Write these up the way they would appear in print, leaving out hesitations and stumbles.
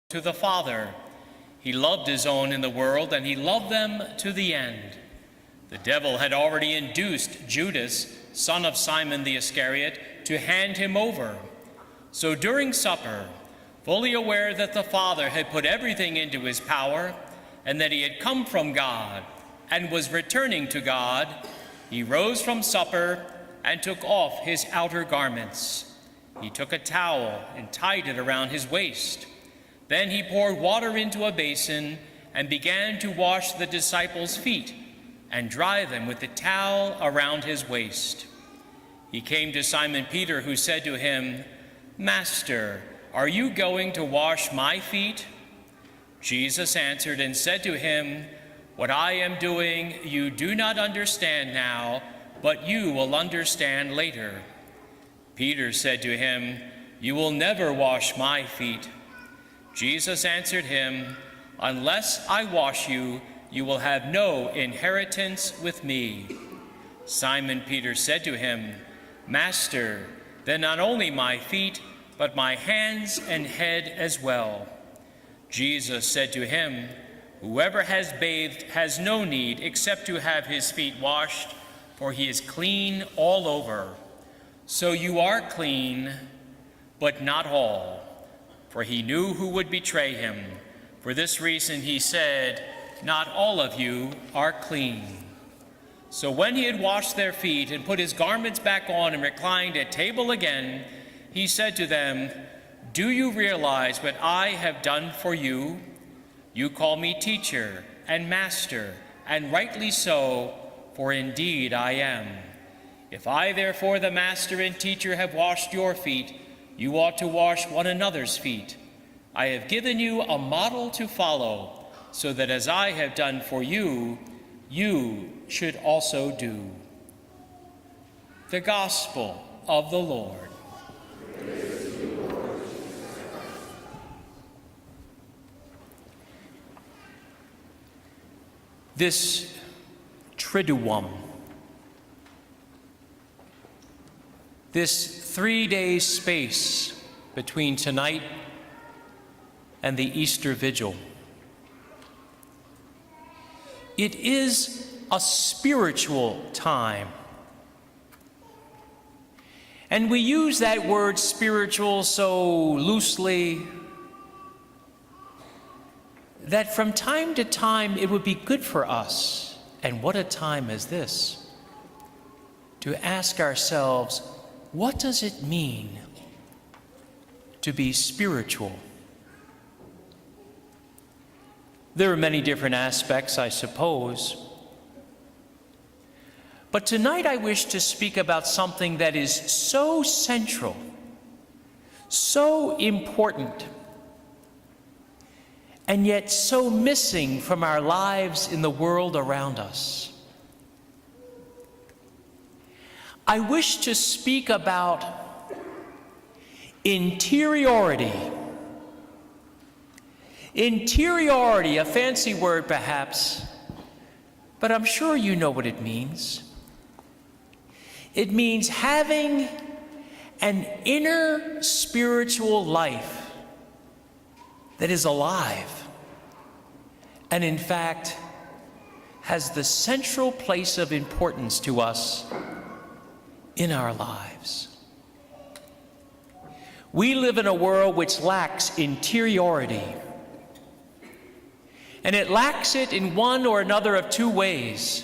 to the Father. He loved his own in the world, and he loved them to the end. The devil had already induced Judas, son of Simon the Iscariot, to hand him over. So during supper, fully aware that the Father had put everything into his power, and that he had come from God and was returning to God, he rose from supper and took off his outer garments. He took a towel and tied it around his waist. Then he poured water into a basin and began to wash the disciples' feet and dry them with the towel around his waist. He came to Simon Peter, who said to him, "Master, are you going to wash my feet?" Jesus answered and said to him, "What I am doing you do not understand now, but you will understand later." Peter said to him, "You will never wash my feet." Jesus answered him, "Unless I wash you, you will have no inheritance with me." Simon Peter said to him, "Master, then not only my feet, but my hands and head as well." Jesus said to him, "Whoever has bathed has no need except to have his feet washed, for he is clean all over. So you are clean, but not all." For he knew who would betray him. For this reason he said, "Not all of you are clean." So when he had washed their feet and put his garments back on and reclined at table again, he said to them, "Do you realize what I have done for you? You call me teacher and master, and rightly so, for indeed I am. If I therefore, the master and teacher, have washed your feet, you ought to wash one another's feet. I have given you a model to follow, so that as I have done for you, you should also do." The Gospel of the Lord. This Triduum, this 3-day space between tonight and the Easter Vigil, it is a spiritual time. And we use that word spiritual so loosely that from time to time it would be good for us, and what a time is this, to ask ourselves, what does it mean to be spiritual? There are many different aspects, I suppose. But tonight I wish to speak about something that is so central, so important, and yet so missing from our lives in the world around us. I wish to speak about interiority. Interiority, a fancy word perhaps, but I'm sure you know what it means. It means having an inner spiritual life that is alive and in fact has the central place of importance to us in our lives. We live in a world which lacks interiority, and it lacks it in one or another of two ways.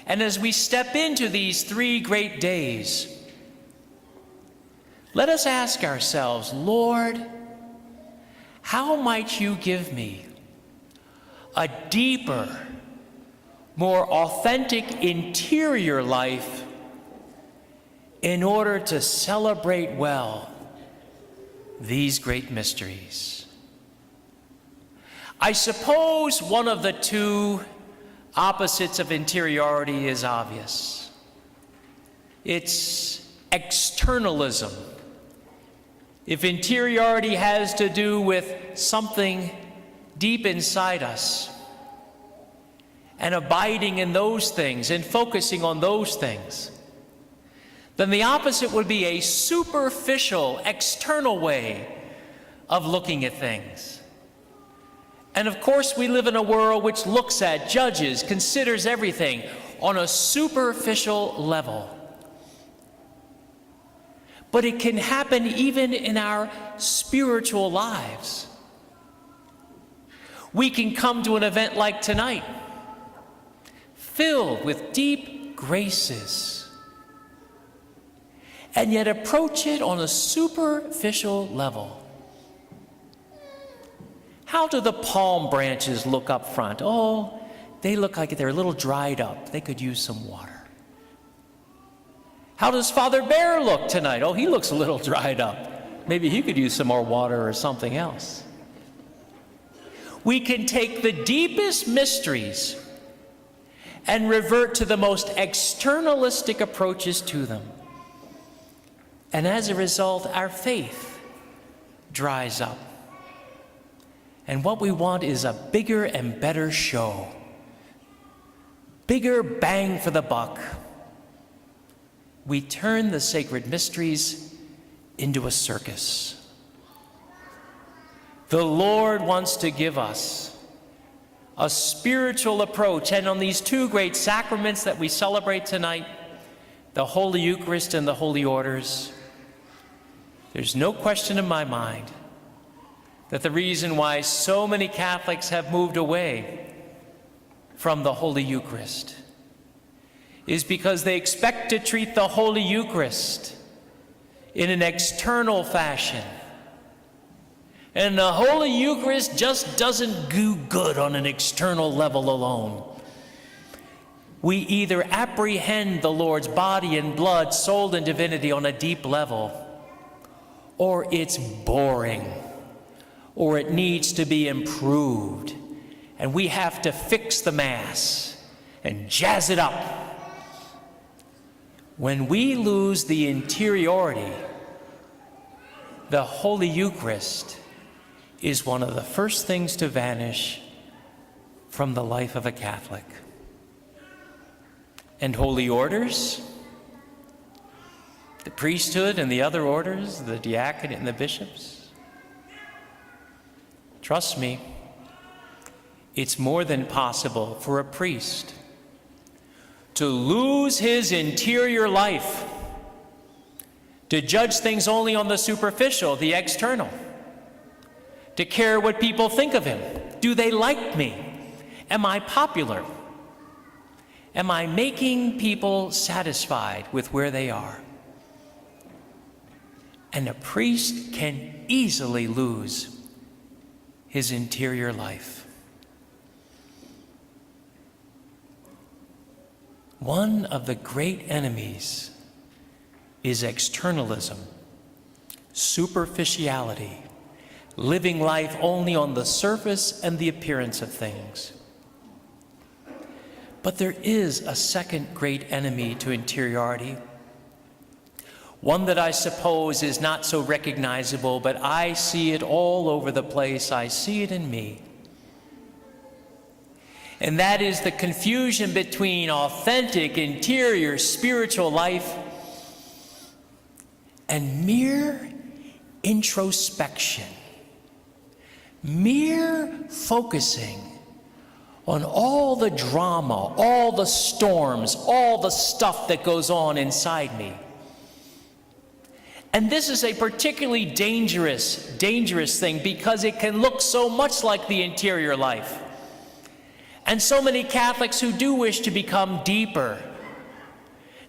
And as we step into these 3 great days, let us ask ourselves, Lord, how might you give me a deeper, more authentic interior life in order to celebrate well these great mysteries? I suppose one of the 2 opposites of interiority is obvious. It's externalism. If interiority has to do with something deep inside us and abiding in those things and focusing on those things, then the opposite would be a superficial, external way of looking at things. And of course, we live in a world which looks at, judges, considers everything on a superficial level. But it can happen even in our spiritual lives. We can come to an event like tonight, filled with deep graces, and yet approach it on a superficial level. How do the palm branches look up front? Oh, they look like they're a little dried up. They could use some water. How does Father Baer look tonight? Oh, he looks a little dried up. Maybe he could use some more water or something else. We can take the deepest mysteries and revert to the most externalistic approaches to them. And as a result, our faith dries up. And what we want is a bigger and better show. Bigger bang for the buck. We turn the sacred mysteries into a circus. The Lord wants to give us a spiritual approach, and on these two great sacraments that we celebrate tonight, the Holy Eucharist and the Holy Orders, there's no question in my mind that the reason why so many Catholics have moved away from the Holy Eucharist is because they expect to treat the Holy Eucharist in an external fashion. And the Holy Eucharist just doesn't do good on an external level alone. We either apprehend the Lord's body and blood, soul and divinity on a deep level, or it's boring, or it needs to be improved, and we have to fix the Mass and jazz it up. When we lose the interiority, the Holy Eucharist is one of the first things to vanish from the life of a Catholic. And holy orders, the priesthood and the other orders, the diaconate and the bishops, trust me, it's more than possible for a priest to lose his interior life, to judge things only on the superficial, the external, to care what people think of him. Do they like me? Am I popular? Am I making people satisfied with where they are? And a priest can easily lose his interior life. One of the great enemies is externalism, superficiality, living life only on the surface and the appearance of things. But there is a second great enemy to interiority, one that I suppose is not so recognizable, but I see it all over the place. I see it in me. And that is the confusion between authentic, interior, spiritual life and mere introspection, mere focusing on all the drama, all the storms, all the stuff that goes on inside me. And this is a particularly dangerous thing because it can look so much like the interior life. And so many Catholics who do wish to become deeper,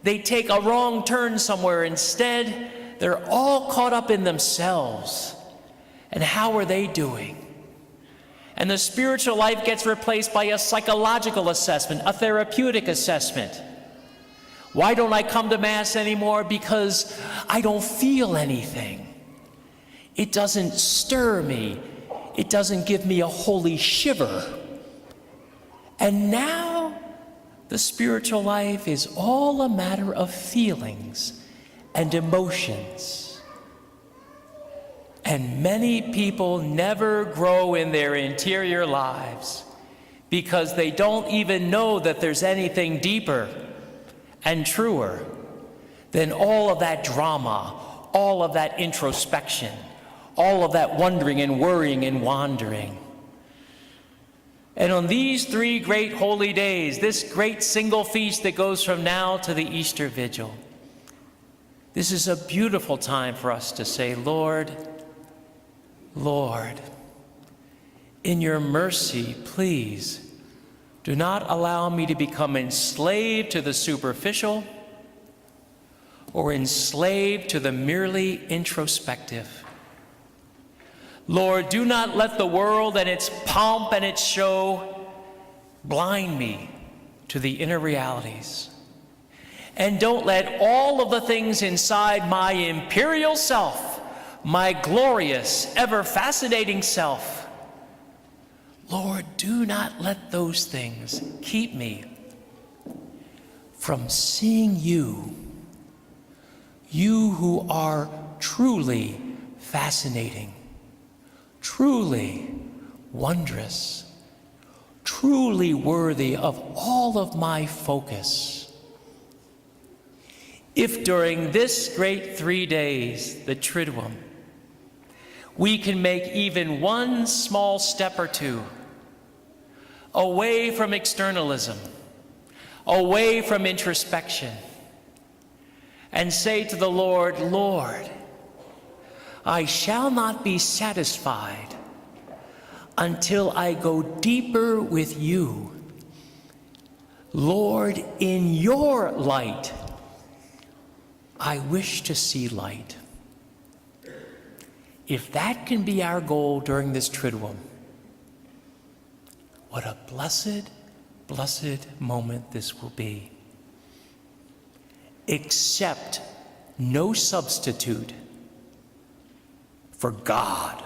they take a wrong turn somewhere. Instead, they're all caught up in themselves. And how are they doing? And the spiritual life gets replaced by a psychological assessment, a therapeutic assessment. Why don't I come to Mass anymore? Because I don't feel anything. It doesn't stir me. It doesn't give me a holy shiver. And now the spiritual life is all a matter of feelings and emotions. And many people never grow in their interior lives because they don't even know that there's anything deeper and truer than all of that drama, all of that introspection, all of that wondering and worrying and wandering. And on these 3 great holy days, this great single feast that goes from now to the Easter Vigil, this is a beautiful time for us to say, Lord, Lord, in your mercy, please do not allow me to become enslaved to the superficial or enslaved to the merely introspective. Lord, do not let the world and its pomp and its show blind me to the inner realities. And don't let all of the things inside my imperial self, my glorious, ever fascinating self, Lord, do not let those things keep me from seeing you, you who are truly fascinating, truly wondrous, truly worthy of all of my focus. If during this great 3 days, the Triduum, we can make even one small step or two away from externalism, away from introspection, and say to the Lord, Lord, I shall not be satisfied until I go deeper with you. Lord, in your light, I wish to see light. If that can be our goal during this Triduum, what a blessed, blessed moment this will be. Accept no substitute for God.